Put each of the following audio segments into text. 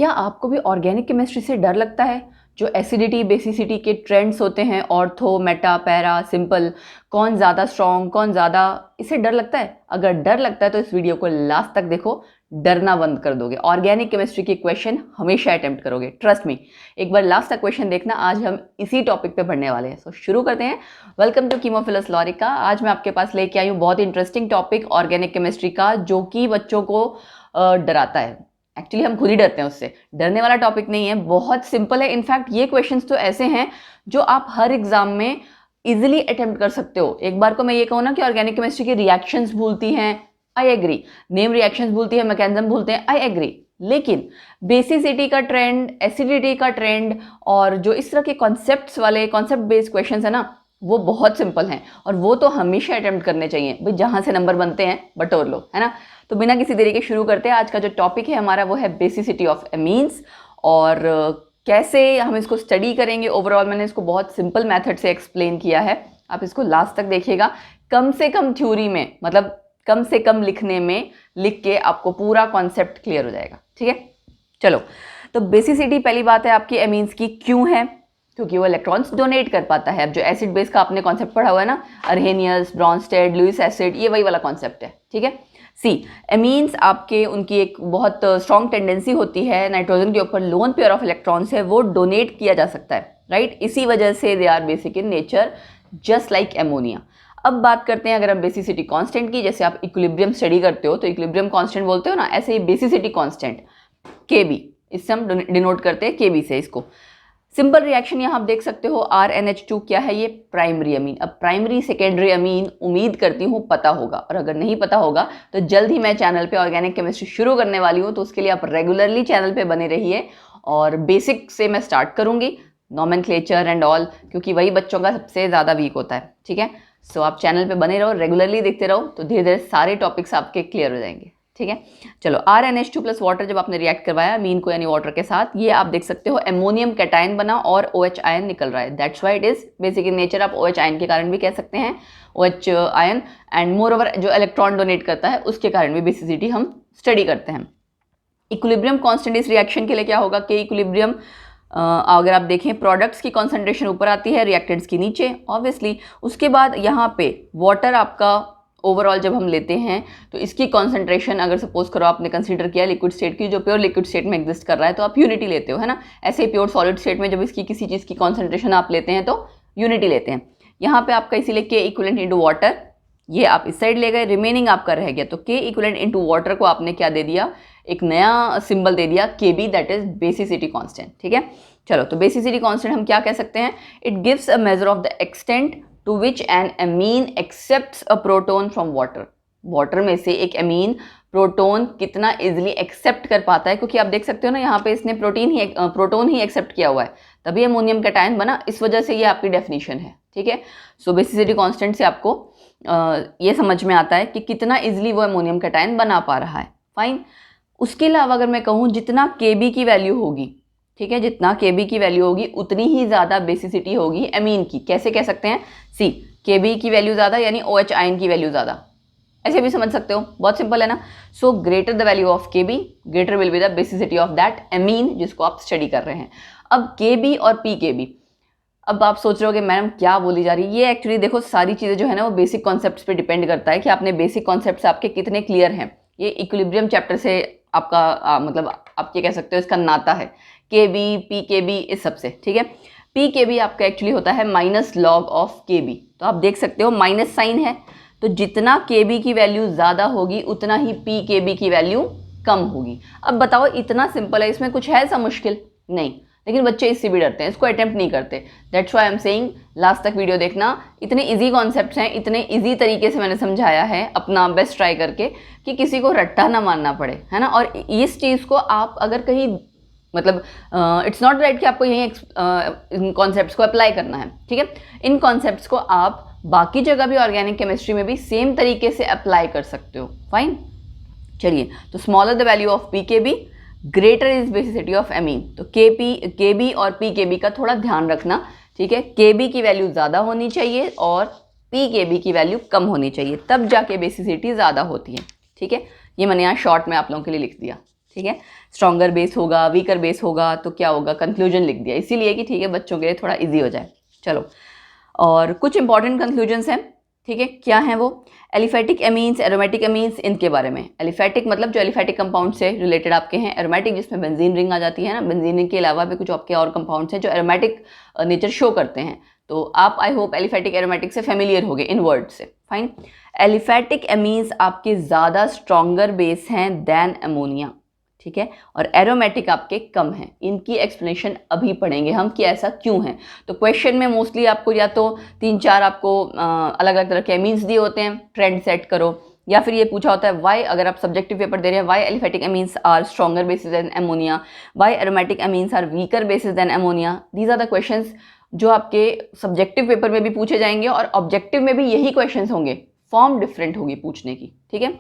क्या आपको भी ऑर्गेनिक केमिस्ट्री से डर लगता है? जो एसिडिटी बेसिसिटी के ट्रेंड्स होते हैं, ऑर्थो, मेटा, पैरा, सिंपल, कौन ज़्यादा स्ट्रॉन्ग, कौन ज़्यादा, इससे डर लगता है? अगर डर लगता है तो इस वीडियो को लास्ट तक देखो, डरना बंद कर दोगे। ऑर्गेनिक केमिस्ट्री के क्वेश्चन हमेशा अटेम्प्ट करोगे, ट्रस्ट मी। एक बार लास्ट तक क्वेश्चन देखना, आज हम इसी टॉपिक पे पढ़ने वाले हैं। सो शुरू करते हैं। वेलकम टू कीमोफिलस लॉरिका। आज मैं आपके पास लेके आई हूँ बहुत इंटरेस्टिंग टॉपिक ऑर्गेनिक केमिस्ट्री का, जो कि बच्चों को डराता है। एक्चुअली हम खुद ही डरते हैं उससे। डरने वाला टॉपिक नहीं है, बहुत सिंपल है। इनफैक्ट ये क्वेश्चंस तो ऐसे हैं जो आप हर एग्जाम में इजीली अटेम्प्ट कर सकते हो। एक बार को मैं ये कहूँ ना कि ऑर्गेनिक केमिस्ट्री की रिएक्शंस भूलती हैं, आई एग्री। नेम रिएक्शंस भूलती है, मैकेनिज्म भूलते हैं, आई एग्री। लेकिन बेसिसिटी का ट्रेंड, एसिडिटी का ट्रेंड और जो इस तरह के कॉन्सेप्ट्स वाले, कॉन्सेप्ट बेस्ड क्वेश्चंस है ना, वो बहुत सिंपल हैं और वो तो हमेशा अटेम्प्ट करने चाहिए। भाई जहाँ से नंबर बनते हैं बटोर लो, है ना। तो बिना किसी देरी के शुरू करते हैं। आज का जो टॉपिक है हमारा वो है बेसिसिटी ऑफ एमीन्स, और कैसे हम इसको स्टडी करेंगे। ओवरऑल मैंने इसको बहुत सिंपल मेथड से एक्सप्लेन किया है, आप इसको लास्ट तक देखिएगा। कम से कम थ्योरी में, मतलब कम से कम लिखने में लिख के आपको पूरा कॉन्सेप्ट क्लियर हो जाएगा, ठीक है। चलो, तो बेसिसिटी पहली बात है आपकी एमीन्स की क्यों है? क्योंकि वो इलेक्ट्रॉन्स डोनेट कर पाता है। अब जो एसिड बेस का आपने कॉन्सेप्ट पढ़ा हुआ है ना, अर्हेनियस, ब्रॉन्स्टेड, लुईस एसिड, ये वही वाला कॉन्सेप्ट है, ठीक है। सी, एमीन्स आपके, उनकी एक बहुत स्ट्रॉन्ग टेंडेंसी होती है, नाइट्रोजन के ऊपर लोन पेयर ऑफ इलेक्ट्रॉन्स है, वो डोनेट किया जा सकता है, राइट। इसी वजह से they are basic in nature, just like ammonia. अब बात करते हैं अगर हम बेसिसिटी कांस्टेंट की। जैसे आप इक्विलिब्रियम स्टडी करते हो तो इक्विलिब्रियम कांस्टेंट बोलते हो ना, ऐसे ही बेसिसिटी कांस्टेंट Kb, इससे हम डिनोट करते हैं Kb से इसको। सिंपल रिएक्शन यहाँ आप देख सकते हो, RNH2 क्या है? ये प्राइमरी अमीन। अब प्राइमरी सेकेंडरी अमीन उम्मीद करती हूँ पता होगा, और अगर नहीं पता होगा तो जल्द ही मैं चैनल पे ऑर्गेनिक केमिस्ट्री शुरू करने वाली हूँ, तो उसके लिए आप रेगुलरली चैनल पे बने रहिए। और बेसिक से मैं स्टार्ट करूँगी, नॉमेनक्लेचर एंड ऑल, क्योंकि वही बच्चों का सबसे ज़्यादा वीक होता है, ठीक है। सो आप चैनल पे बने रहो, रेगुलरली देखते रहो, तो धीरे धीरे सारे टॉपिक्स आपके क्लियर हो जाएंगे, ठीक है। चलो, RNH2 प्लस वाटर जब आपने रिएक्ट करवाया अमीन को यानी वाटर के साथ, ये आप देख सकते हो एमोनियम कैटायन बना और OH आयन निकल रहा है। That's why it is basic in nature. आप OH आयन के कारण भी कह सकते हैं, OH ion, and more over जो इलेक्ट्रॉन डोनेट करता है उसके कारण भी बेसिसिटी हम स्टडी करते हैं। इक्विलिब्रियम कांस्टेंट इस रिएक्शन के लिए क्या होगा कि इक्विलिब्रियम, अगर आप देखें प्रोडक्ट्स की कॉन्सेंट्रेशन ऊपर आती है, रिएक्टेंट्स की नीचे, ऑब्वियसली। उसके बाद यहाँ पे वाटर आपका ओवरऑल जब हम लेते हैं तो इसकी कॉन्सेंट्रेशन, अगर सपोज करो आपने कंसीडर किया लिक्विड स्टेट की, जो प्योर लिक्विड स्टेट में एग्जिस्ट कर रहा है, तो आप यूनिटी लेते हो, है ना। ऐसे ही प्योर सॉलिड स्टेट में जब इसकी किसी चीज़ की कॉन्सेंट्रेशन आप लेते हैं तो यूनिटी लेते हैं। यहाँ पे आपका इसीलिए K इक्विवेलेंट इंटू वाटर, ये आप इस साइड ले गए, रिमेनिंग आपका रह गया। तो K इक्विवेलेंट इंटू वाटर को आपने क्या दे दिया, एक नया सिंबल दे दिया Kb, that is basicity constant, ठीक है। चलो, तो बेसिसिटी कांस्टेंट हम क्या कह सकते हैं? It gives a major of the extent to which an amine accepts a proton from water. Water में से एक अमीन प्रोटोन कितना इजिली एक्सेप्ट कर पाता है, क्योंकि आप देख सकते हो ना यहाँ पे इसने प्रोटोन ही एक्सेप्ट किया हुआ है, तभी अमोनियम कैटायन बना। इस वजह से ये आपकी डेफिनेशन है, ठीक है। सो बेसिसिटी कांस्टेंट से आपको ये समझ में आता है कि कितना इजिली वो अमोनियम कैटायन बना पा रहा है, फाइन। उसके अलावा अगर मैं कहूँ जितना Kb की वैल्यू होगी, ठीक है, जितना Kb की वैल्यू होगी उतनी ही ज़्यादा बेसिसिटी होगी अमीन की। कैसे कह सकते हैं? सी, Kb की वैल्यू ज़्यादा यानी OH आयन की वैल्यू ज़्यादा, ऐसे भी समझ सकते हो, बहुत सिंपल है ना। So greater the value of Kb, greater will be the basicity of that amine जिसको आप स्टडी कर रहे हैं। अब Kb और pKb, अब आप सोच रहे हो कि मैडम क्या बोली जा रही है? ये एक्चुअली देखो, सारी चीज़ें जो है ना वो बेसिक कॉन्सेप्ट्स पे डिपेंड करता है कि आपने बेसिक कॉन्सेप्ट्स आपके कितने क्लियर हैं। ये इक्विलिब्रियम चैप्टर से आपका मतलब आप ये कह सकते हो इसका नाता है, Kb, pKb, इस सब से, ठीक है। pKb आपका एक्चुअली होता है माइनस लॉग ऑफ Kb, तो आप देख सकते हो माइनस साइन है, तो जितना Kb की वैल्यू ज़्यादा होगी उतना ही pKb की वैल्यू कम होगी। अब बताओ, इतना सिंपल है, इसमें कुछ है ऐसा मुश्किल? नहीं, लेकिन बच्चे इससे भी डरते हैं, इसको अटेम्प्ट नहीं करते। That's why I am saying last तक वीडियो देखना। इतने इजी कॉन्सेप्ट्स हैं, इतने इजी तरीके से मैंने समझाया है, अपना बेस्ट ट्राई करके, कि किसी को रट्टा ना मानना पड़े, है ना। और इस चीज़ को आप अगर कहीं, मतलब इट्स नॉट राइट कि आपको यहीं इन कॉन्सेप्ट्स को अप्लाई करना है, ठीक है। इन कॉन्सेप्ट्स को आप बाकी जगह भी, ऑर्गेनिक केमिस्ट्री में भी सेम तरीके से अप्लाई कर सकते हो, फाइन। चलिए, तो smaller the value of pKb, greater is basicity of amine. तो Kb और pKb का थोड़ा ध्यान रखना, ठीक है। Kb की वैल्यू ज़्यादा होनी चाहिए और pKb की वैल्यू कम होनी चाहिए, तब जाके बेसिसिटी ज़्यादा होती है, ठीक है। ये मैंने यहाँ शॉर्ट में आप लोगों के लिए लिख दिया, ठीक है, स्ट्रॉन्गर बेस होगा, वीकर बेस होगा, तो क्या होगा, कंक्लूजन लिख दिया, इसीलिए कि ठीक है बच्चों के लिए थोड़ा इजी हो जाए। चलो, और कुछ इंपॉर्टेंट कंक्लूजन्स हैं, ठीक है, क्या हैं वो, एलिफेटिक एमीन्स, एरोमेटिक एमीन्स, इनके बारे में। एलिफेटिक मतलब जो एलिफेटिक कंपाउंड से रिलेटेड आपके हैं, एरोमेटिक जिसमें बेंजीन रिंग आ जाती है ना, बेंजीन रिंग के अलावा भी कुछ आपके और कंपाउंड्स हैं जो एरोमेटिक नेचर शो करते हैं। तो आप आई होप एलिफेटिक एरोमेटिक से फेमिलियर हो गए इन वर्ड से, फाइन। एलिफेटिक एमीन्स आपके ज़्यादा स्ट्रॉन्गर बेस हैं देन अमोनिया, ठीक है, और एरोमेटिक आपके कम हैं। इनकी एक्सप्लेनेशन अभी पढ़ेंगे हम कि ऐसा क्यों है। तो क्वेश्चन में मोस्टली आपको या तो 3-4 आपको अलग अलग तरह के एमीन्स दिए होते हैं, ट्रेंड सेट करो, या फिर ये पूछा होता है वाई, अगर आप सब्जेक्टिव पेपर दे रहे हैं, why aliphatic amines are stronger bases than ammonia, why aromatic amines are weaker bases than ammonia. These are the questions जो आपके सब्जेक्टिव पेपर में भी पूछे जाएंगे और ऑब्जेक्टिव में भी यही क्वेश्चंस होंगे, फॉर्म डिफरेंट होगी पूछने की, ठीक है।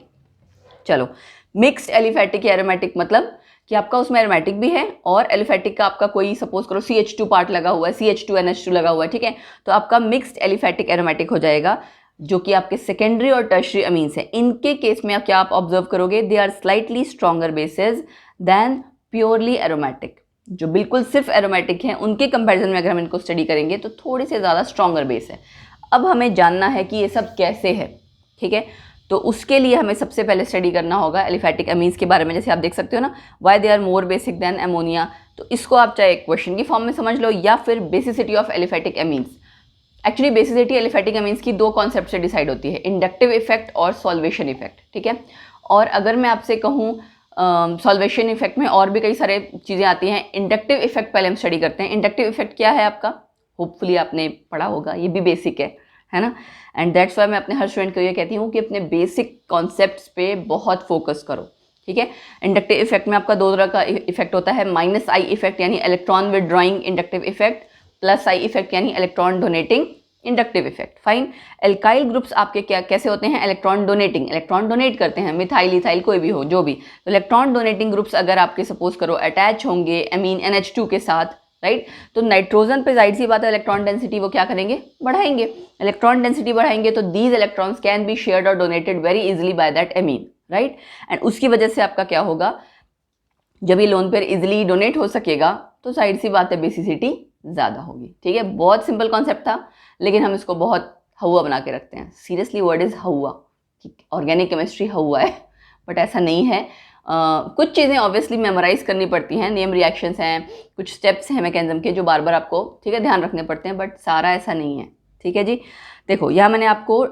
चलो, मिक्स्ड एलिफेटिक या एरोमेटिक मतलब कि आपका उसमें एरोमेटिक भी है और एलिफेटिक का आपका कोई सपोज करो CH2 पार्ट लगा हुआ है, CH2NH2 लगा हुआ है, ठीक है, तो आपका मिक्स्ड एलिफेटिक एरोमेटिक हो जाएगा, जो कि आपके सेकेंडरी और टर्शरी अमीन्स हैं। इनके केस में क्या आप ऑब्जर्व करोगे, they are slightly stronger bases than purely aromatic. जो बिल्कुल सिर्फ एरोमेटिक हैं उनके कंपैरिजन में अगर हम इनको स्टडी करेंगे तो थोड़ी से ज़्यादा स्ट्रॉन्गर बेस है। अब हमें जानना है कि ये सब कैसे है, ठीक है, तो उसके लिए हमें सबसे पहले स्टडी करना होगा एलिफेटिक अमीन्स के बारे में। जैसे आप देख सकते हो ना, why they are more basic than ammonia, तो इसको आप चाहे क्वेश्चन की फॉर्म में समझ लो या फिर basicity of aliphatic amines. Actually basicity aliphatic amines की 2 कॉन्सेप्ट से डिसाइड होती है, इंडक्टिव इफेक्ट और सॉल्वेशन इफेक्ट, ठीक है। और अगर मैं आपसे कहूँ सॉल्वेशन इफेक्ट में और भी कई सारे चीज़ें आती हैं, इंडक्टिव इफेक्ट पहले हम स्टडी करते हैं। इंडक्टिव इफेक्ट क्या है आपका, होपफुली आपने पढ़ा होगा, ये भी बेसिक है ना, एंड दैट्स वाई मैं अपने हर स्टूडेंट को ये कहती हूँ कि अपने बेसिक कॉन्सेप्ट्स पे बहुत फोकस करो, ठीक है। इंडक्टिव इफेक्ट में आपका 2 तरह का इफेक्ट होता है, -I इफेक्ट यानी electron withdrawing inductive effect, +I effect यानी electron donating inductive effect, fine. Alkyl groups आपके क्या कैसे होते हैं, इलेक्ट्रॉन डोनेटिंग, इलेक्ट्रॉन डोनेट करते हैं, मिथाइल इथाइल कोई भी हो, जो भी, तो इलेक्ट्रॉन डोनेटिंग ग्रुप्स अगर आपके सपोज करो अटैच होंगे एमीन NH2 के साथ, राइट, तो नाइट्रोजन पे जाहिर सी बात है इलेक्ट्रॉन डेंसिटी वो क्या करेंगे, बढ़ाएंगे। इलेक्ट्रॉन डेंसिटी बढ़ाएंगे तो these electrons can be shared or donated very easily by that amine, right, and उसकी वजह से आपका क्या होगा, जब ये लोन पेयर इजिली डोनेट हो सकेगा तो जाहिर सी बात है बेसिसिटी ज़्यादा होगी, ठीक है। बहुत सिंपल कॉन्सेप्ट था, लेकिन हम इसको बहुत हवा बना के रखते हैं। सीरियसली वर्ड इज़ हवा, ऑर्गेनिक केमिस्ट्री हवा है, बट ऐसा नहीं है। कुछ चीज़ें ऑब्वियसली मेमोराइज करनी पड़ती हैं, नेम रिएक्शंस हैं, कुछ स्टेप्स हैं मैकेनिज्म के जो बार बार आपको, ठीक है, ध्यान रखने पड़ते हैं, बट सारा ऐसा नहीं है, ठीक है जी। देखो यहाँ मैंने आपको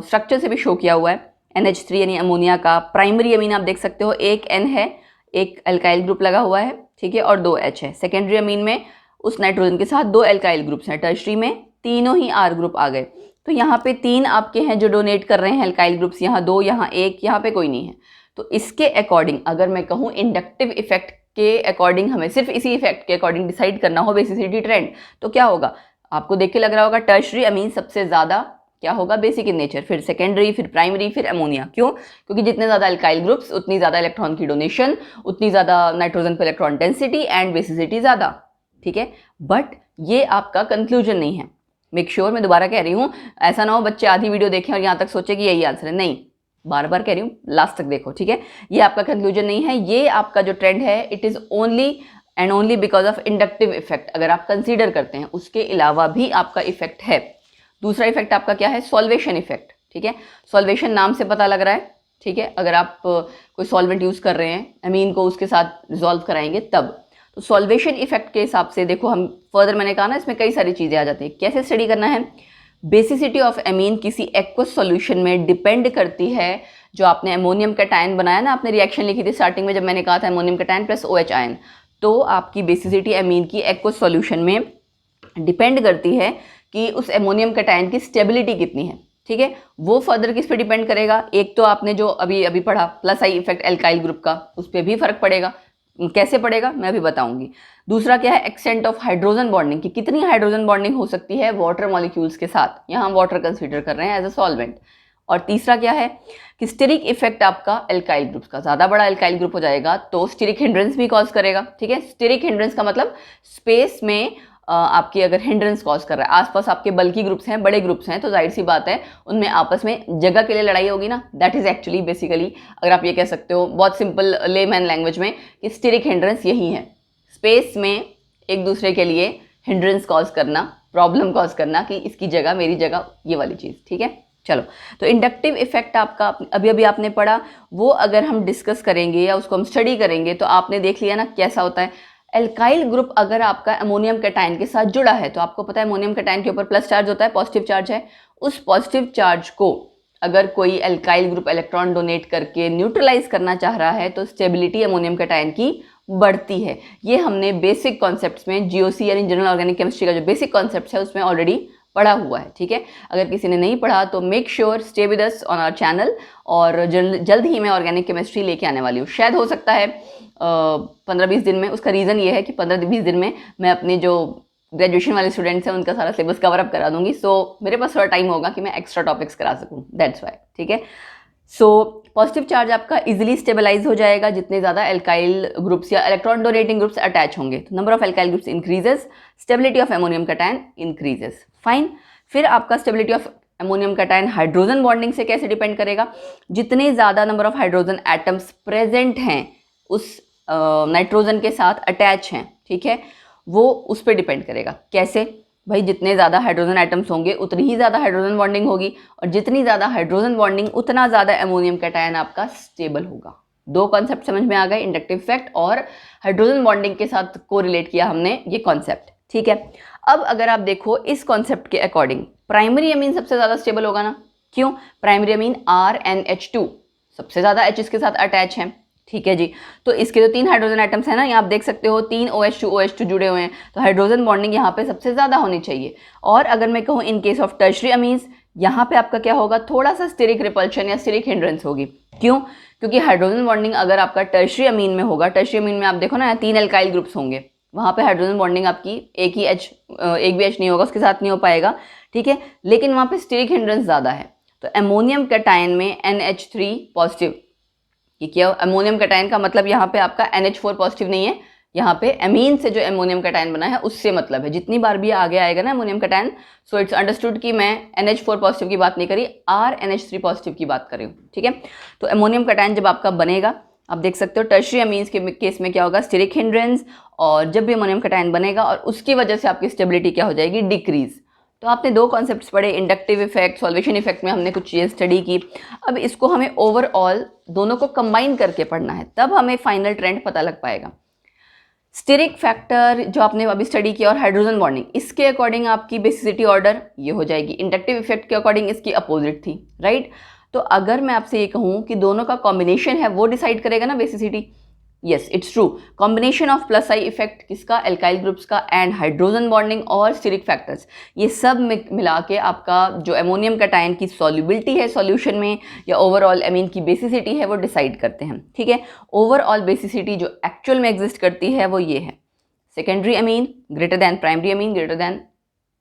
स्ट्रक्चर से भी शो किया हुआ है, NH3 यानी अमोनिया का प्राइमरी अमीन आप देख सकते हो, एक N है, एक अल्काइल ग्रुप लगा हुआ है, ठीक है, और 2 H है। सेकेंडरी अमीन में उस नाइट्रोजन के साथ 2 अल्काइल ग्रुप्स हैं, टर्शरी में तीनों ही R ग्रुप आ गए। तो यहाँ पे 3 आपके हैं जो डोनेट कर रहे हैं अल्काइल ग्रुप्स, यहाँ 2, यहाँ 1, यहाँ पे कोई नहीं है। तो इसके अकॉर्डिंग अगर मैं कहूँ इंडक्टिव इफेक्ट के अकॉर्डिंग, हमें सिर्फ इसी इफेक्ट के अकॉर्डिंग डिसाइड करना हो बेसिसिटी ट्रेंड, तो क्या होगा, आपको देख के लग रहा होगा टर्शरी अमीन सबसे ज़्यादा क्या होगा, बेसिक इन नेचर, फिर सेकेंडरी, फिर प्राइमरी, फिर अमोनिया। क्यों, क्योंकि जितने ज़्यादा अल्काइल ग्रुप्स उतनी ज़्यादा इलेक्ट्रॉन की डोनेशन, उतनी ज़्यादा नाइट्रोजन पर इलेक्ट्रॉन डेंसिटी एंड बेसिसिटी ज़्यादा, ठीक है। बट ये आपका कंक्लूजन नहीं है, मेक श्योर, मैं दोबारा कह रही हूँ, ऐसा ना हो बच्चे आधी वीडियो देखें और यहाँ तक सोचे कि यही आंसर है, नहीं, बार बार कह रही हूँ, लास्ट तक देखो, ठीक है। ये आपका कंक्लूजन नहीं है, ये आपका जो ट्रेंड है it is only and only because of inductive effect, अगर आप कंसीडर करते हैं, उसके अलावा भी आपका इफेक्ट है। दूसरा इफेक्ट आपका क्या है, सॉल्वेशन इफेक्ट, ठीक है। सॉल्वेशन नाम से पता लग रहा है, ठीक है, अगर आप कोई सॉल्वेंट यूज़ कर रहे हैं, अमीन को उसके साथ रिजॉल्व कराएंगे तब। तो सॉल्वेशन इफेक्ट के हिसाब से देखो, हम फर्दर मैंने कहा ना इसमें कई सारी चीज़ें आ जाती हैं। कैसे स्टडी करना है, बेसिसिटी ऑफ एमीन किसी एक्वस सॉल्यूशन में डिपेंड करती है। जो आपने अमोनियम कैटायन बनाया ना, आपने रिएक्शन लिखी थी स्टार्टिंग में जब मैंने कहा था ammonium cation plus OH ion, तो आपकी बेसिसिटी एमीन की एक्वस सॉल्यूशन में डिपेंड करती है कि उस अमोनियम कैटायन की स्टेबिलिटी कितनी है, ठीक है। वो फर्दर किस पे डिपेंड करेगा, एक तो आपने जो अभी पढ़ा +I इफेक्ट एल्काइल ग्रुप का, उस पर भी फर्क पड़ेगा। कैसे पड़ेगा मैं अभी बताऊंगी। दूसरा क्या है, एक्सटेंट ऑफ हाइड्रोजन बॉन्डिंग, कि कितनी हाइड्रोजन बॉन्डिंग हो सकती है वाटर मॉलिक्यूल्स के साथ, यहाँ हम वाटर कंसीडर कर रहे हैं एज अ सॉल्वेंट। और तीसरा क्या है कि स्टेरिक इफेक्ट आपका एल्काइल ग्रुप का, ज़्यादा बड़ा एल्काइल ग्रुप हो जाएगा तो स्टेरिक हिंड्रेंस भी कॉज करेगा, ठीक है। स्टेरिक हिंड्रेंस का मतलब स्पेस में आपकी अगर हिंड्रेंस कॉज कर रहा है, आसपास आपके बल्की ग्रुप्स हैं, बड़े ग्रुप्स हैं, तो जाहिर सी बात है उनमें आपस में जगह के लिए लड़ाई होगी ना। दैट इज एक्चुअली बेसिकली, अगर आप ये कह सकते हो बहुत सिंपल लेमैन लैंग्वेज में, कि स्टेरिक हिंड्रेंस यही है, स्पेस में एक दूसरे के लिए हिंड्रेंस कॉज करना, प्रॉब्लम कॉज करना कि इसकी जगह मेरी जगह, ये वाली चीज़। ठीक है, चलो, तो इंडक्टिव इफेक्ट आपका अभी अभी आपने पढ़ा, वो अगर हम डिस्कस करेंगे या उसको हम स्टडी करेंगे तो आपने देख लिया ना कैसा होता है। एल्काइल ग्रुप अगर आपका अमोनियम कैटायन के साथ जुड़ा है, तो आपको पता है अमोनियम कैटायन के ऊपर प्लस चार्ज होता है, पॉजिटिव चार्ज है, उस पॉजिटिव चार्ज को अगर कोई एल्काइल ग्रुप इलेक्ट्रॉन डोनेट करके न्यूट्रलाइज करना चाह रहा है तो स्टेबिलिटी अमोनियम कैटायन की बढ़ती है। ये हमने बेसिक कॉन्सेप्ट्स में, जीओसी यानी जनरल ऑर्गेनिक केमिस्ट्री का जो बेसिक कॉन्सेप्ट है उसमें ऑलरेडी पढ़ा हुआ है। ठीक है, अगर किसी ने नहीं पढ़ा तो make sure stay with us on our channel, और जल्द ही मैं ऑर्गेनिक केमिस्ट्री लेके आने वाली हूँ। शायद हो सकता है 15-20 दिन में। उसका रीज़न ये है कि 15-20 दिन में मैं अपने जो ग्रेजुएशन वाले स्टूडेंट्स हैं उनका सारा सिलेबस कवर अप करा दूंगी, सो मेरे पास थोड़ा टाइम होगा कि मैं एक्स्ट्रा टॉपिक्स करा सकूँ, दैट्स वाई। ठीक है, सो पॉजिटिव चार्ज आपका इजीली स्टेबलाइज हो जाएगा जितने ज़्यादा एल्काइल ग्रुप्स या इलेक्ट्रॉन डोनेटिंग ग्रुप्स अटैच होंगे, तो number of alkyl groups increases, stability of ammonium cation increases. Fine, फिर आपका stability of ammonium cation hydrogen bonding से कैसे डिपेंड करेगा, जितने ज़्यादा number of hydrogen atoms present हैं उस नाइट्रोजन के साथ अटैच हैं, ठीक है, वो उस पर डिपेंड करेगा। कैसे भाई, जितने ज़्यादा हाइड्रोजन एटम्स होंगे उतनी ही ज़्यादा हाइड्रोजन बॉन्डिंग होगी, और जितनी ज़्यादा हाइड्रोजन बॉन्डिंग उतना ज़्यादा अमोनियम कैटायन आपका स्टेबल होगा। दो कॉन्सेप्ट समझ में आ गए, इंडक्टिव इफेक्ट और हाइड्रोजन बॉन्डिंग के साथ को रिलेट किया हमने ये कॉन्सेप्ट। ठीक है, अब अगर आप देखो इस कॉन्सेप्ट के अकॉर्डिंग प्राइमरी अमीन सबसे ज़्यादा स्टेबल होगा ना, क्यों? प्राइमरी अमीन RNH2 सबसे ज़्यादा H इसके साथ अटैच है। ठीक है जी, तो इसके तो 3 हाइड्रोजन एटम्स हैं ना, यहाँ आप देख सकते हो 3 OH2 जुड़े हुए हैं, तो हाइड्रोजन बॉन्डिंग यहाँ पे सबसे ज़्यादा होनी चाहिए। और अगर मैं कहूँ इन केस ऑफ टर्शरी अमीन्स, यहाँ पे आपका क्या होगा, थोड़ा सा स्टेरिक रिपल्शन या स्टेरिक हिंड्रेंस होगी। क्यों? क्योंकि हाइड्रोजन बॉन्डिंग अगर आपका टर्शरी अमीन में होगा, टर्शरी अमीन में आप देखो ना 3 एल्काइल ग्रुप्स होंगे, वहाँ पे हाइड्रोजन बॉन्डिंग आपकी एक भी H नहीं होगा, उसके साथ नहीं हो पाएगा। ठीक है, लेकिन वहाँ पे स्टेरिक हिंड्रेंस ज़्यादा है, तो अमोनियम कैटायन में NH3 पॉजिटिव, ये क्या अमोनियम कैटायन का मतलब यहाँ पे आपका NH4 पॉजिटिव नहीं है, यहाँ पे अमीन से जो अमोनियम कैटायन बना है उससे मतलब है। जितनी बार भी आगे आएगा ना ammonium cation, so it's understood कि मैं NH4 पॉजिटिव की बात नहीं करी, RNH3 पॉजिटिव की बात कर रही हूँ। ठीक है, तो अमोनियम कैटायन जब आपका बनेगा, आप देख सकते हो टर्शरी अमीन्स के केस में क्या होगा, स्टेरिक हिंड्रेंस, और जब भी अमोनियम कैटायन बनेगा और उसकी वजह से आपकी स्टेबिलिटी क्या हो जाएगी, डिक्रीज। तो आपने दो कॉन्सेप्ट्स पढ़े, इंडक्टिव इफेक्ट, सॉल्वेशन इफेक्ट में हमने कुछ चीज़ें स्टडी की। अब इसको हमें ओवरऑल दोनों को कंबाइन करके पढ़ना है, तब हमें फाइनल ट्रेंड पता लग पाएगा। स्टेरिक फैक्टर जो आपने अभी स्टडी किया और हाइड्रोजन बॉन्डिंग, इसके अकॉर्डिंग आपकी बेसिसिटी ऑर्डर ये हो जाएगी। इंडक्टिव इफेक्ट के अकॉर्डिंग इसकी अपोजिट थी, राइट। तो अगर मैं आपसे ये कहूँ कि दोनों का कॉम्बिनेशन है वो डिसाइड करेगा ना basicity, yes it's true. Combination of plus I effect किसका, एल्काइल ग्रुप्स का, एंड हाइड्रोजन बॉन्डिंग और स्टेरिक फैक्टर्स, ये सब मिला के आपका जो अमोनियम कैटायन की सॉल्युबिलिटी है सॉल्यूशन में, या ओवरऑल अमीन की बेसिसिटी है, वो डिसाइड करते हैं। ठीक है, ओवरऑल बेसिसिटी जो एक्चुअल में एग्जिस्ट करती है वो ये है, secondary amine greater than primary amine greater than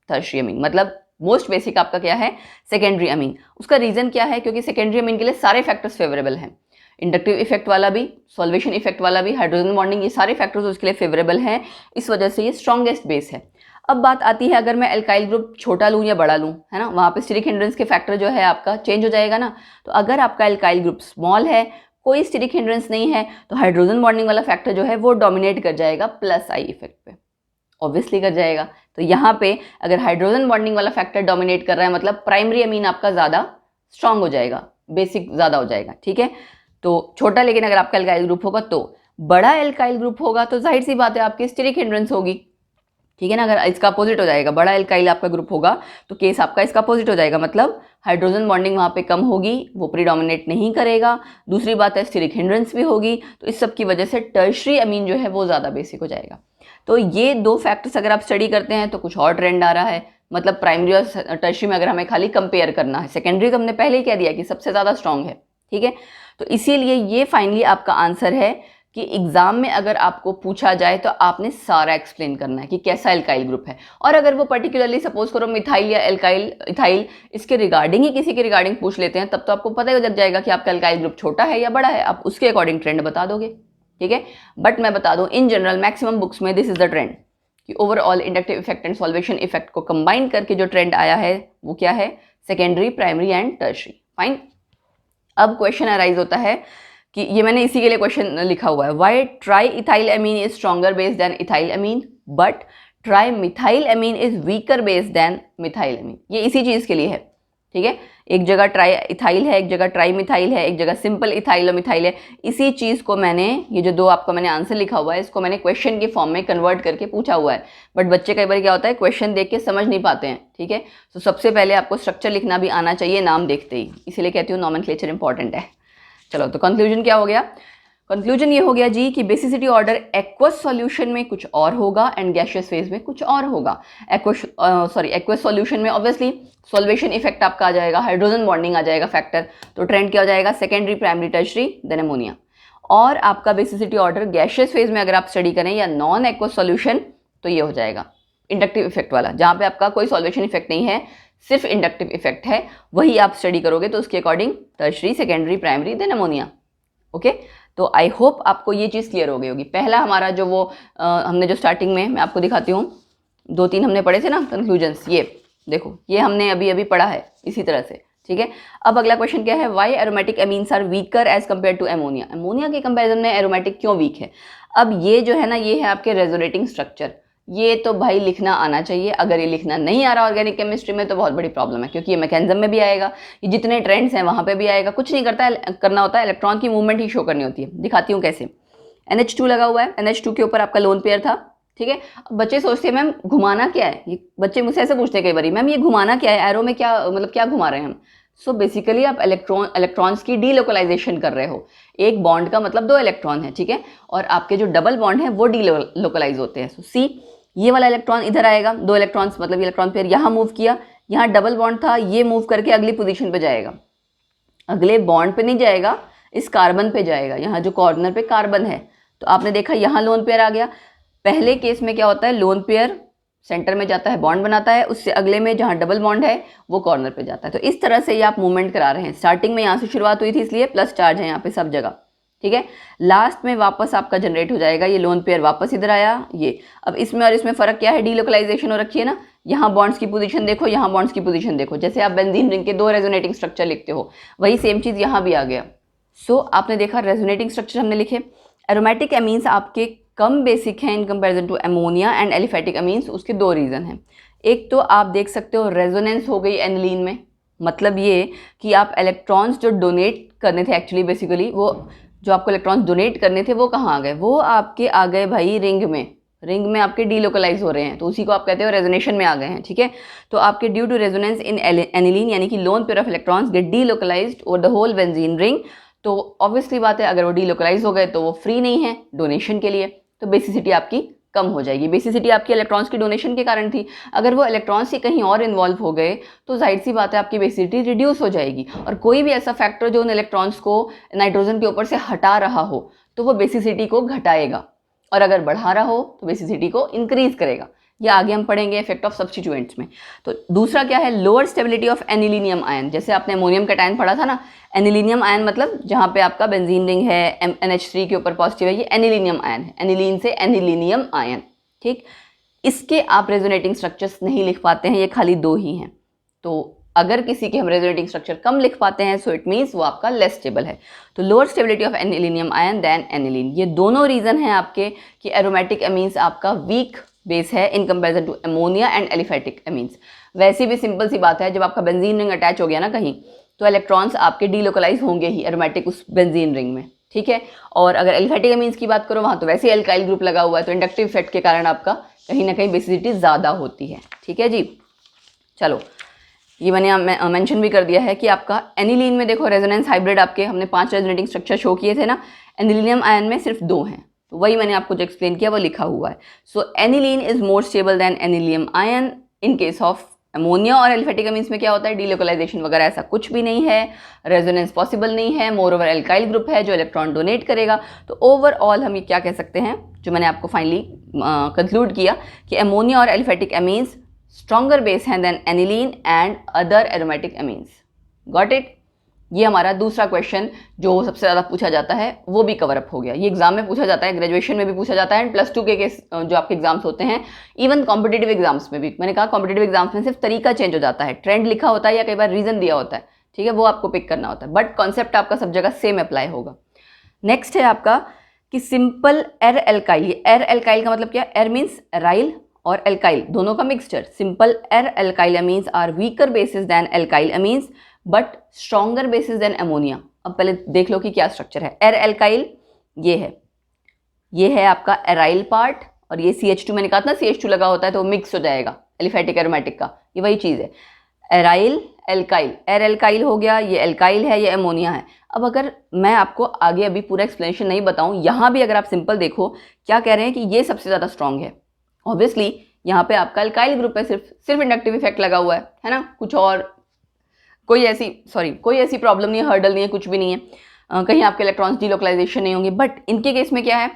tertiary अमीन। मतलब मोस्ट बेसिक आपका क्या है, सेकेंडरी अमीन। उसका रीजन क्या है, क्योंकि सेकेंडरी अमीन के लिए सारे फैक्टर्स फेवरेबल हैं, इंडक्टिव इफेक्ट वाला भी, सॉल्वेशन इफेक्ट वाला भी, हाइड्रोजन बॉन्डिंग, ये सारे फैक्टर्स उसके लिए फेवरेबल हैं, इस वजह से ये स्ट्रॉन्गेस्ट बेस है। अब बात आती है अगर मैं एल्काइल ग्रुप छोटा लूँ या बड़ा लूँ, है ना, वहाँ पे स्टेरिक हिंड्रेंस के फैक्टर जो है आपका चेंज हो जाएगा ना। तो अगर आपका एल्काइल ग्रुप स्मॉल है, कोई स्टेरिक हिंड्रेंस नहीं है, तो हाइड्रोजन बॉन्डिंग वाला फैक्टर जो है वो डोमिनेट कर जाएगा प्लस आई इफेक्ट पे, ऑब्वियसली कर जाएगा। तो यहाँ पे अगर हाइड्रोजन बॉन्डिंग वाला फैक्टर डोमिनेट कर रहा है, मतलब प्राइमरी अमीन आपका ज़्यादा स्ट्रांग हो जाएगा, बेसिक ज़्यादा हो जाएगा। ठीक है, तो छोटा लेकिन अगर आपका एल्काइल ग्रुप होगा, तो बड़ा एल्काइल ग्रुप होगा तो जाहिर सी बात है आपकी स्टेरिक हिंड्रेंस होगी। ठीक है ना, अगर इसका अपोजिट हो जाएगा, बड़ा एल्काइल आपका ग्रुप होगा तो केस आपका इसका अपोजिट हो जाएगा, मतलब हाइड्रोजन बॉन्डिंग वहाँ पे कम होगी, वो प्रीडोमिनेट नहीं करेगा। दूसरी बात है स्टेरिक हिंड्रेंस भी होगी, तो इस सब की वजह से टर्शरी अमीन जो है वो ज़्यादा बेसिक हो जाएगा। तो ये दो फैक्टर्स अगर आप स्टडी करते हैं तो कुछ और ट्रेंड आ रहा है, मतलब प्राइमरी और टर्शरी में अगर हमें खाली कंपेयर करना है, सेकेंडरी तो हमने पहले ही कह दिया कि सबसे ज़्यादा स्ट्रॉन्ग है। ठीक है, तो इसीलिए ये फाइनली आपका आंसर है कि एग्जाम में अगर आपको पूछा जाए तो आपने सारा एक्सप्लेन करना है कि कैसा एल्काइल ग्रुप है। और अगर वो पर्टिकुलरली सपोज करो मिथाइल या एल्काइल इथाइल इसके रिगार्डिंग ही किसी के रिगार्डिंग पूछ लेते हैं, तब तो आपको पता ही लग जाएगा कि आपका एल्काइल ग्रुप छोटा है या बड़ा है, आप उसके अकॉर्डिंग ट्रेंड बता दोगे। ठीक है, बट मैं बता दूं इन जनरल मैक्सिमम बुक्स में दिस इज द ट्रेंड कि overall inductive effect and solvation effect को कंबाइन करके जो ट्रेंड आया है वो क्या है, secondary, primary and tertiary. Fine. अब क्वेश्चन अराइज होता है कि ये मैंने इसी के लिए क्वेश्चन लिखा हुआ है, why triethyl amine is stronger base than ethyl amine but trimethyl amine is weaker base than methyl amine. ये इसी चीज़ के लिए है, ठीक है। एक जगह ट्राई इथाइल है, एक जगह ट्राई मिथाइल है, एक जगह सिंपल इथाइल और मिथाइल है। इसी चीज़ को मैंने, ये जो दो आपको मैंने आंसर लिखा हुआ है, इसको मैंने क्वेश्चन के फॉर्म में कन्वर्ट करके पूछा हुआ है। बट बच्चे कई बार क्या होता है, क्वेश्चन देख के समझ नहीं पाते हैं, ठीक है। तो सबसे पहले आपको स्ट्रक्चर लिखना भी आना चाहिए नाम देखते ही, इसीलिए कहती हूँ नॉमेनक्लेचर इंपॉर्टेंट है। चलो, तो कंक्लूजन क्या हो गया? कंक्लूजन ये हो गया जी कि बेसिसिटी ऑर्डर एक्वस सॉल्यूशन में कुछ और होगा एंड गैसियस फेज में कुछ और होगा। एक्वस सॉल्यूशन में ऑब्वियसली सॉल्वेशन इफेक्ट आपका आ जाएगा, हाइड्रोजन बॉन्डिंग आ जाएगा फैक्टर, तो ट्रेंड क्या हो जाएगा, secondary, primary, tertiary, then ammonia. और आपका बेसिसिटी ऑर्डर गैसियस फेज में अगर आप स्टडी करें या नॉन एक्वस सॉल्यूशन, तो ये हो जाएगा इंडक्टिव इफेक्ट वाला, जहाँ पे आपका कोई सॉल्वेशन इफेक्ट नहीं है, सिर्फ इंडक्टिव इफेक्ट है, वही आप स्टडी करोगे तो उसके according tertiary, secondary, primary, then ammonia. Okay, तो आई होप आपको ये चीज़ क्लियर हो गई होगी। पहला हमारा जो वो हमने जो स्टार्टिंग में मैं आपको दिखाती हूँ, 2-3 हमने पढ़े थे ना कंक्लूजन्स, ये देखो, ये हमने अभी अभी पढ़ा है इसी तरह से, ठीक है। अब अगला क्वेश्चन क्या है, why aromatic amines are weaker as compare to ammonia. Ammonia के कंपेरिजन में एरोमेटिक क्यों वीक है? अब ये जो है ना, ये है आपके रेजोनेटिंग स्ट्रक्चर, ये तो भाई लिखना आना चाहिए। अगर ये लिखना नहीं आ रहा ऑर्गेनिक केमिस्ट्री में तो बहुत बड़ी प्रॉब्लम है, क्योंकि ये मैकेनिज्म में भी आएगा, ये जितने ट्रेंड्स हैं वहाँ पे भी आएगा। कुछ नहीं करना होता है, इलेक्ट्रॉन की मूवमेंट ही शो करनी होती है। दिखाती हूँ कैसे। NH2 लगा हुआ है, NH2 के ऊपर आपका लोन पेयर था, ठीक है। अब बच्चे सोचते हैं मैम घुमाना क्या है, ये बच्चे मुझसे ऐसे पूछते हैं कई बार, मैम ये घुमाना क्या है, एरो में क्या मतलब क्या घुमा रहे हैं हम। सो बेसिकली आप इलेक्ट्रॉन्स की डीलोकलाइजेशन कर रहे हो। एक बॉन्ड का मतलब 2 इलेक्ट्रॉन है, ठीक है, और आपके जो डबल बॉन्ड है वो डीलोकलाइज होते हैं। सो सी, ये वाला इलेक्ट्रॉन इधर आएगा, 2 इलेक्ट्रॉन्स मतलब इलेक्ट्रॉन पेयर यहाँ मूव किया, यहाँ डबल बॉन्ड था, ये मूव करके अगली पोजीशन पे जाएगा, अगले बॉन्ड पे नहीं जाएगा, इस कार्बन पे जाएगा, यहाँ जो कॉर्नर पे कार्बन है। तो आपने देखा यहाँ लोन पेयर आ गया। पहले केस में क्या होता है, लोन पेयर सेंटर में जाता है, बॉन्ड बनाता है, उससे अगले में जहाँ डबल बॉन्ड है वो कॉर्नर पे जाता है। तो इस तरह से ये आप मूवमेंट करा रहे हैं। स्टार्टिंग में यहाँ से शुरुआत हुई थी, इसलिए प्लस चार्ज है यहाँ पे सब जगह, ठीक है। लास्ट में वापस आपका जनरेट हो जाएगा, ये लोन पेयर वापस इधर आया, ये। अब इसमें और इसमें फ़र्क क्या है, डीलोकलाइजेशन हो रखी है ना। यहाँ बॉन्ड्स की पोजीशन देखो, यहाँ बॉन्ड्स की पोजीशन देखो, जैसे आप बेंजीन रिंग के 2 रेजोनेटिंग स्ट्रक्चर लिखते हो, वही सेम चीज़ यहाँ भी आ गया। सो आपने देखा रेजोनेटिंग स्ट्रक्चर हमने लिखे। एरोमेटिक एमीन्स आपके कम बेसिक हैं in comparison to ammonia and aliphatic amines. उसके 2 रीज़न हैं। एक तो आप देख सकते हो रेजोनेंस हो गई एनिलीन में, मतलब ये कि आप इलेक्ट्रॉन्स जो डोनेट करने थे, एक्चुअली बेसिकली वो जो आपको इलेक्ट्रॉन्स डोनेट करने थे वो कहाँ आ गए, वो आपके आ गए भाई रिंग में। रिंग में आपके डीलोकलाइज हो रहे हैं, तो उसी को आप कहते हो रेजोनेशन में आ गए हैं, ठीक है। तो आपके due to resonance in aniline, यानी कि lone pair of electrons get delocalised over the whole benzene ring. तो ऑब्वियसली बात है, अगर वो डीलोकलाइज हो गए तो वो फ्री नहीं है डोनेशन के लिए, तो बेसिसिटी आपकी कम हो जाएगी। बेसिसिटी आपकी इलेक्ट्रॉन्स की डोनेशन के कारण थी, अगर वो इलेक्ट्रॉन्स ही कहीं और इन्वॉल्व हो गए तो जाहिर सी बात है आपकी बेसिसिटी रिड्यूस हो जाएगी। और कोई भी ऐसा फैक्टर जो उन इलेक्ट्रॉन्स को नाइट्रोजन के ऊपर से हटा रहा हो तो वो बेसिसिटी को घटाएगा, और अगर बढ़ा रहा हो तो बेसिसिटी को इंक्रीज करेगा। ये आगे हम पढ़ेंगे इफेक्ट ऑफ सब्स्टिट्यूएंट्स में। तो दूसरा क्या है, lower stability of anilinium ion. जैसे आपने अमोनियम कैटायन पढ़ा था ना, एनिलीनियम आयन मतलब जहाँ पे आपका बेंजीन रिंग है, NH3 के ऊपर पॉजिटिव है, ये एनिलीनियम आयन है, एनिलीन से एनिलीनियम आयन, ठीक। इसके आप रेजोनेटिंग स्ट्रक्चर्स नहीं लिख पाते हैं, ये खाली 2 ही हैं। तो अगर किसी के हम रेजोनेटिंग स्ट्रक्चर कम लिख पाते हैं, सो इट मीन्स वो आपका लेस स्टेबल है। तो lower stability of anilinium ion than aniline, ये दोनों रीज़न हैं आपके कि एरोमेटिक एमीन्स आपका वीक बेस है in comparison to ammonia and aliphatic amines. वैसे भी सिंपल सी बात है, जब आपका बेंजीन रिंग अटैच हो गया ना कहीं, तो इलेक्ट्रॉन्स आपके डीलोकलाइज होंगे ही एरोमेटिक उस बेंजीन रिंग में, ठीक है। और अगर एलिफेटिक एमीन्स की बात करो, वहाँ तो वैसे एल्काइल ग्रुप लगा हुआ है, तो इंडक्टिव इफेक्ट के कारण आपका कहीं ना कहीं बेसिसिटी ज़्यादा होती है, ठीक है जी। चलो, ये मैंने मेंशन भी कर दिया है कि आपका एनिलीन में देखो रेजोनेंस हाइब्रिड आपके हमने 5 रेजोनेटिंग स्ट्रक्चर शो किए थे ना, एनिलीनियम आयन में सिर्फ 2 हैं, तो वही मैंने आपको जो एक्सप्लेन किया वो लिखा हुआ है। So aniline is more stable than anilinium ion in case of ammonia. और एलिफेटिक एमीन्स में क्या होता है, डीलोकलाइजेशन वगैरह ऐसा कुछ भी नहीं है, रेजोनेंस पॉसिबल नहीं है, मोर ओवर एल्काइल ग्रुप है जो इलेक्ट्रॉन डोनेट करेगा। तो ओवरऑल हम ये क्या कह सकते हैं, जो मैंने आपको फाइनली कंक्लूड किया कि अमोनिया और एलिफेटिक एमीन्स stronger base हैं than aniline and other aromatic amines. Got it? ये हमारा दूसरा क्वेश्चन जो सबसे ज़्यादा पूछा जाता है वो भी कवर अप हो गया। ये एग्जाम में पूछा जाता है, ग्रेजुएशन में भी पूछा जाता है एंड +2 के जो आपके एग्जाम्स होते हैं, इवन कॉम्पिटेटिव एग्जाम्स में भी। मैंने कहा कॉम्पिटेटिव एग्जाम्स में सिर्फ तरीका चेंज हो जाता है, ट्रेंड लिखा होता है या कई बार रीजन दिया होता है, ठीक है, वो आपको पिक करना होता है, बट कॉन्सेप्ट आपका सब जगह सेम अप्लाई होगा। नेक्स्ट है आपका कि सिंपल एर एल्काइल। ये एर एल्काइल का मतलब क्या है? एर मीन्स राइल और एल्काइल दोनों का mixture. Simple aralkyl amines are weaker bases than alkyl amines but stronger bases than ammonia. अब पहले देख लो कि क्या स्ट्रक्चर है। एर एल्काइल ये है आपका एराइल पार्ट, और ये CH2 मैंने कहा था ना CH2 लगा होता है तो मिक्स हो जाएगा एलिफेटिक एरोमेटिक का, ये वही चीज़ है। एराइल एल्काइल, एर एल्काइल हो गया, ये एल्काइल है, ये अमोनिया है। अब अगर मैं आपको आगे अभी पूरा एक्सप्लेनेशन नहीं बताऊं, यहाँ भी अगर आप सिंपल देखो क्या कह रहे हैं कि ये सबसे ज़्यादा स्ट्रॉन्ग है। ऑब्वियसली यहाँ पे आपका एल्काइल ग्रुप है, सिर्फ इंडक्टिव इफेक्ट लगा हुआ है ना, कुछ और कोई ऐसी प्रॉब्लम नहीं है, हर्डल नहीं है, कुछ भी नहीं है, कहीं आपके इलेक्ट्रॉन्स डीलोकलाइजेशन नहीं होंगे। बट इनके केस में क्या है,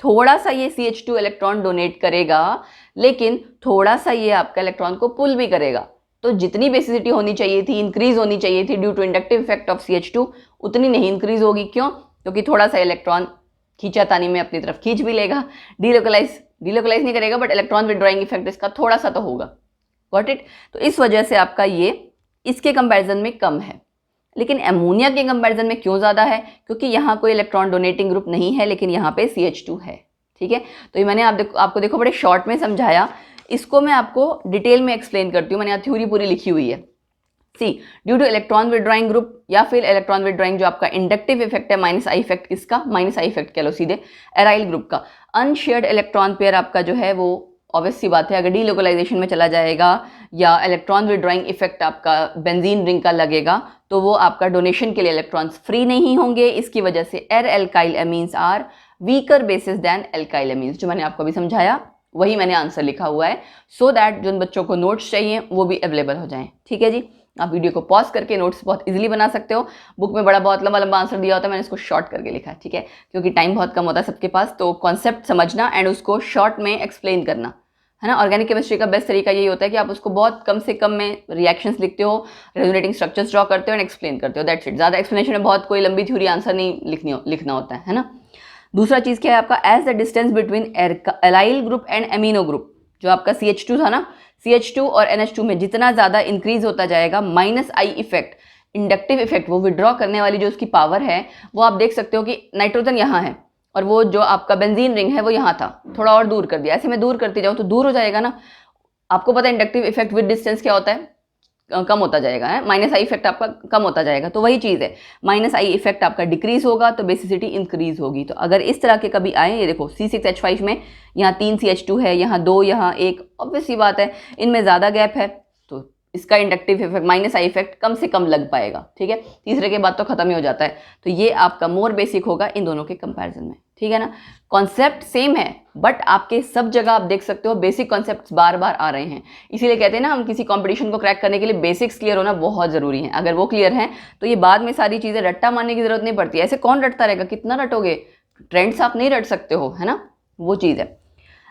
थोड़ा सा ये CH2 इलेक्ट्रॉन डोनेट करेगा, लेकिन थोड़ा सा ये आपका इलेक्ट्रॉन को पुल भी करेगा। तो जितनी बेसिसिटी होनी चाहिए थी, इंक्रीज होनी चाहिए थी due to inductive effect of CH2, उतनी नहीं इंक्रीज होगी। क्यों? क्योंकि थोड़ा सा इलेक्ट्रॉन खींचातानी में अपनी तरफ खींच भी लेगा, डीलोकलाइज नहीं करेगा, बट इलेक्ट्रॉन विड्रॉइंग इफेक्ट इसका थोड़ा सा तो होगा। Got it? तो इस वजह से आपका ये इसके कंपैरिजन में कम है। लेकिन अमोनिया के कंपैरिजन में क्यों ज़्यादा है? क्योंकि यहाँ कोई इलेक्ट्रॉन डोनेटिंग ग्रुप नहीं है, लेकिन यहाँ पे CH2 है, ठीक है। तो ये मैंने आपको देखो बड़े शॉर्ट में समझाया, इसको मैं आपको डिटेल में एक्सप्लेन करती हूँ। मैंने यहाँ थ्योरी पूरी लिखी हुई है। See due to electron withdrawing group, या फिर इलेक्ट्रॉन विड्रॉइंग जो आपका इंडक्टिव इफेक्ट है, -I इफेक्ट किसका? -I इफेक्ट कह लो सीधे, एराइल ग्रुप का। अनशेयर्ड इलेक्ट्रॉन पेयर आपका जो है वो ऑब्वियस सी बात है, अगर डीलोकलाइजेशन में चला जाएगा या इलेक्ट्रॉन विड्रॉइंग इफेक्ट आपका बेंजीन रिंग का लगेगा, तो वो आपका डोनेशन के लिए इलेक्ट्रॉन्स फ्री नहीं होंगे। इसकी वजह से aralkyl amines are weaker bases than alkyl amines. जो मैंने आपको अभी समझाया वही मैंने आंसर लिखा हुआ है, सो दैट जिन बच्चों को नोट्स चाहिए वो भी अवेलेबल हो जाएं, ठीक है जी। आप वीडियो को पॉज करके नोट्स बहुत इजीली बना सकते हो। बुक में बहुत लंबा आंसर दिया होता है, मैंने इसको शॉर्ट करके लिखा है, ठीक है, क्योंकि टाइम बहुत कम होता है सबके पास। तो कॉन्सेप्ट समझना एंड उसको शॉर्ट में एक्सप्लेन करना, है ना। ऑर्गेनिक केमिस्ट्री का बेस्ट तरीका यही होता है कि आप उसको बहुत कम से कम में रिएक्शंस लिखते हो, रेजोनेटिंग स्ट्रक्चर्स ड्रॉ करते हो एंड एक्सप्लेन करते हो, दैट्स इट। ज़्यादा एक्सप्लेनेशन में बहुत कोई लंबी थ्योरी आंसर नहीं लिखना होता है ना। दूसरा चीज़ क्या है आपका, as the distance between allyl group and amino group, जो आपका CH2 था ना, CH2 और NH2 में जितना ज़्यादा इंक्रीज होता जाएगा, -I इफेक्ट, इंडक्टिव इफेक्ट, वो विड्रॉ करने वाली जो उसकी पावर है, वो आप देख सकते हो कि नाइट्रोजन यहाँ है और वो जो आपका बेंजीन रिंग है वो यहाँ था, थोड़ा और दूर कर दिया। ऐसे मैं दूर करती जाऊँ तो दूर हो जाएगा ना। आपको पता है इंडक्टिव इफेक्ट विद डिस्टेंस क्या होता है, कम होता जाएगा, है -I इफेक्ट आपका कम होता जाएगा। तो वही चीज़ है, -I इफेक्ट आपका डिक्रीज होगा तो बेसिसिटी इंक्रीज होगी। तो अगर इस तरह के कभी आए, ये देखो C6H5 में यहाँ 3 CH2 है, यहाँ 2, यहाँ 1, ऑब्वियस सी बात है इनमें ज़्यादा गैप है, तो इसका इंडक्टिव इफेक्ट -I इफेक्ट कम से कम लग पाएगा, ठीक है। तीसरे के बाद तो खत्म ही हो जाता है। तो ये आपका मोर बेसिक होगा इन दोनों के कंपैरिजन में, ठीक है ना। कॉन्सेप्ट सेम है, बट आपके सब जगह आप देख सकते हो बेसिक कॉन्सेप्ट्स बार बार आ रहे हैं। इसीलिए कहते हैं ना, हम किसी कंपटीशन को क्रैक करने के लिए बेसिक्स क्लियर होना बहुत ज़रूरी है। अगर वो क्लियर हैं तो ये बाद में सारी चीज़ें रट्टा मारने की ज़रूरत नहीं पड़ती। ऐसे कौन रटता रहेगा, कितना रटोगे, ट्रेंड्स आप नहीं रट सकते हो, है ना, वो चीज़ है।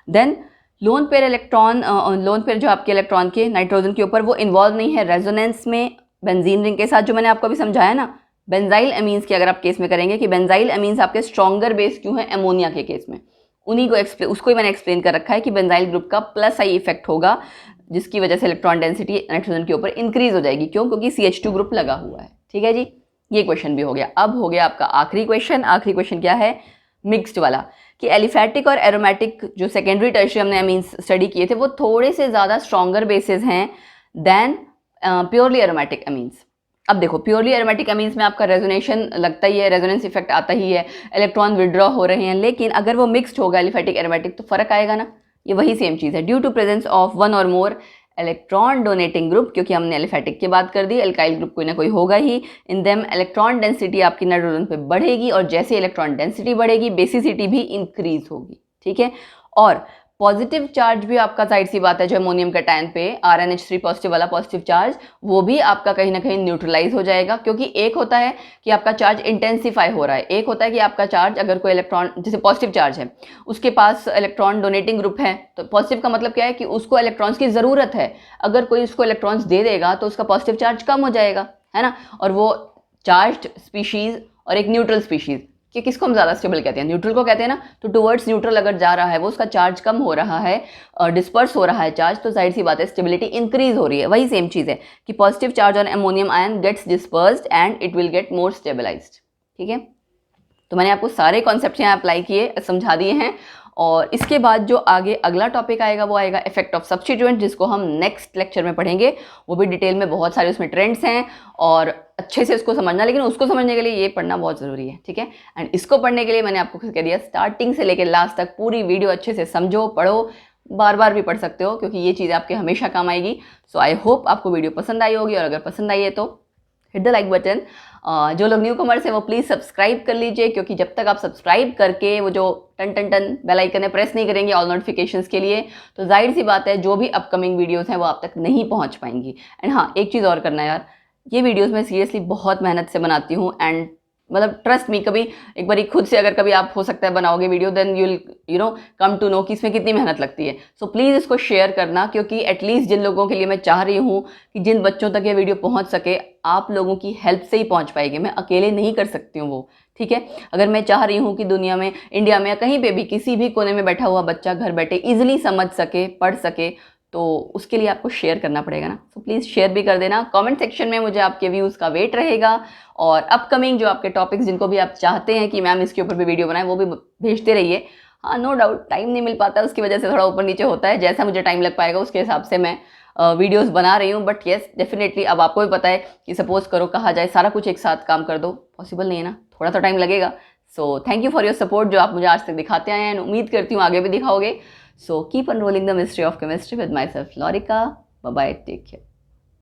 देन लोन पेयर जो आपके इलेक्ट्रॉन के नाइट्रोजन के ऊपर, वो इन्वॉल्व नहीं है रेजोनेंस में बेंजीन रिंग के साथ, जो मैंने आपको अभी समझाया ना। बेंजाइल अमीन्स की अगर आप केस में करेंगे कि बेंजाइल अमीन्स आपके स्ट्रॉन्गर बेस क्यों है अमोनिया के केस में, उन्हीं को उसको ही मैंने एक्सप्लेन कर रखा है कि बेंजाइल ग्रुप का +I इफेक्ट होगा, जिसकी वजह से इलेक्ट्रॉन डेंसिटी नाइट्रोजन के ऊपर इंक्रीज हो जाएगी। क्यों? क्योंकि CH2 ग्रुप लगा हुआ है, ठीक है जी। ये क्वेश्चन भी हो गया। अब हो गया आपका आखिरी क्वेश्चन क्या है, मिक्स्ड वाला, कि एलिफैटिक और एरोमेटिक जो सेकेंडरी टर्शियरी हमने अमीन्स स्टडी किए थे, वो थोड़े से ज़्यादा स्ट्रॉन्गर बेसिस हैं देन प्योरली एरोमेटिक अमीन्स। अब देखो, प्योरली एरोमेटिक अमीन्स में आपका रेजोनेशन लगता ही है, रेजोनेंस इफेक्ट आता ही है, इलेक्ट्रॉन विड्रॉ हो रहे हैं, लेकिन अगर वो मिक्स्ड होगा एलिफैटिक एरोमेटिक तो फर्क आएगा ना। ये वही सेम चीज़ है, ड्यू टू प्रेजेंस ऑफ 1 और मोर इलेक्ट्रॉन डोनेटिंग ग्रुप, क्योंकि हमने एलिफैटिक की बात कर दी, एल्काइल ग्रुप कोई ना कोई होगा ही। इन देम इलेक्ट्रॉन डेंसिटी आपकी नाइट्रोजन पे बढ़ेगी, और जैसे इलेक्ट्रॉन डेंसिटी बढ़ेगी बेसिसिटी भी इंक्रीज होगी, ठीक है। और पॉजिटिव चार्ज भी आपका जाहिर सी बात है, जो अमोनियम कैटायन पे RNH3 पॉजिटिव वाला पॉजिटिव चार्ज, वो भी आपका कहीं ना कहीं न्यूट्रलाइज हो जाएगा। क्योंकि एक होता है कि आपका चार्ज इंटेंसिफाई हो रहा है, एक होता है कि आपका चार्ज, अगर कोई इलेक्ट्रॉन जैसे पॉजिटिव चार्ज है, उसके पास इलेक्ट्रॉन डोनेटिंग ग्रुप है, तो पॉजिटिव का मतलब क्या है कि उसको इलेक्ट्रॉन्स की ज़रूरत है। अगर कोई उसको इलेक्ट्रॉन्स दे देगा तो उसका पॉजिटिव चार्ज कम हो जाएगा, है ना। और वो चार्ज्ड स्पीशीज और एक न्यूट्रल स्पीशीज, कि किसको हम ज़्यादा स्टेबल कहते हैं, न्यूट्रल को कहते हैं ना। तो टुवर्ड्स न्यूट्रल अगर जा रहा है वो, उसका चार्ज कम हो रहा है, डिस्पर्स हो रहा है चार्ज, तो जाहिर सी बात है स्टेबिलिटी इंक्रीज हो रही है। वही सेम चीज़ है कि positive charge on ammonium ion gets dispersed and it will get more stabilised. ठीक है, तो मैंने आपको सारे कॉन्सेप्ट यहाँ अप्लाई किए, समझा दिए हैं। और इसके बाद जो आगे अगला टॉपिक आएगा वो आएगा इफेक्ट ऑफ सब्स्टिट्यूएंट, जिसको हम नेक्स्ट लेक्चर में पढ़ेंगे। वो भी डिटेल में, बहुत सारे उसमें ट्रेंड्स हैं और अच्छे से उसको समझना, लेकिन उसको समझने के लिए ये पढ़ना बहुत ज़रूरी है। ठीक है, एंड इसको पढ़ने के लिए मैंने आपको कह दिया स्टार्टिंग से लेकर लास्ट तक पूरी वीडियो अच्छे से समझो, पढ़ो, बार बार भी पढ़ सकते हो क्योंकि ये चीज़ आपके हमेशा काम आएगी। सो आई होप आपको वीडियो पसंद आई होगी, और अगर पसंद आई है तो हिट द लाइक बटन। जो लोग न्यू कमर्स हैं वो प्लीज़ सब्सक्राइब कर लीजिए, क्योंकि जब तक आप सब्सक्राइब करके वो जो टन टन टन बेल आइकन है प्रेस नहीं करेंगे ऑल नोटिफिकेशंस के लिए, तो जाहिर सी बात है जो भी अपकमिंग वीडियोस हैं वो आप तक नहीं पहुंच पाएंगी। एंड हाँ, एक चीज़ और करना है यार, ये वीडियोस मैं सीरियसली बहुत मेहनत से बनाती हूँ, एंड मतलब ट्रस्ट मी, कभी एक बार खुद से अगर कभी आप हो सकता है बनाओगे video, then you know come to know कि इसमें कितनी मेहनत लगती है। सो प्लीज़ इसको शेयर करना, क्योंकि एटलीस्ट जिन लोगों के लिए मैं चाह रही हूँ कि जिन बच्चों तक ये वीडियो पहुँच सके, आप लोगों की हेल्प से ही पहुँच पाएगी, मैं अकेले नहीं कर सकती हूँ वो। ठीक है, अगर मैं चाह रही हूँ कि दुनिया में, इंडिया में या कहीं पे भी किसी भी कोने में बैठा हुआ बच्चा घर बैठे इजीली समझ सके, पढ़ सके, तो उसके लिए आपको शेयर करना पड़ेगा ना। सो प्लीज़ शेयर भी कर देना। कमेंट सेक्शन में मुझे आपके व्यूज़ का वेट रहेगा, और अपकमिंग जो आपके टॉपिक्स जिनको भी आप चाहते हैं कि मैम इसके ऊपर भी वीडियो बनाएं, वो भी भेजते रहिए। हाँ, नो डाउट टाइम नहीं मिल पाता, उसकी वजह से थोड़ा ऊपर नीचे होता है, जैसा मुझे टाइम लग पाएगा उसके हिसाब से मैं वीडियोस बना रही हूँ। बट येस, डेफिनेटली अब आपको भी पता है कि सपोज करो कहा जाए सारा कुछ एक साथ काम कर दो, पॉसिबल नहीं है ना, थोड़ा तो टाइम लगेगा। So thank you for your support जो आप मुझे आज तक दिखाते आए हैं, उम्मीद करती हूँ आगे भी दिखाओगे। So keep unrolling the mystery of chemistry with myself, Lorika. Bye bye, take care.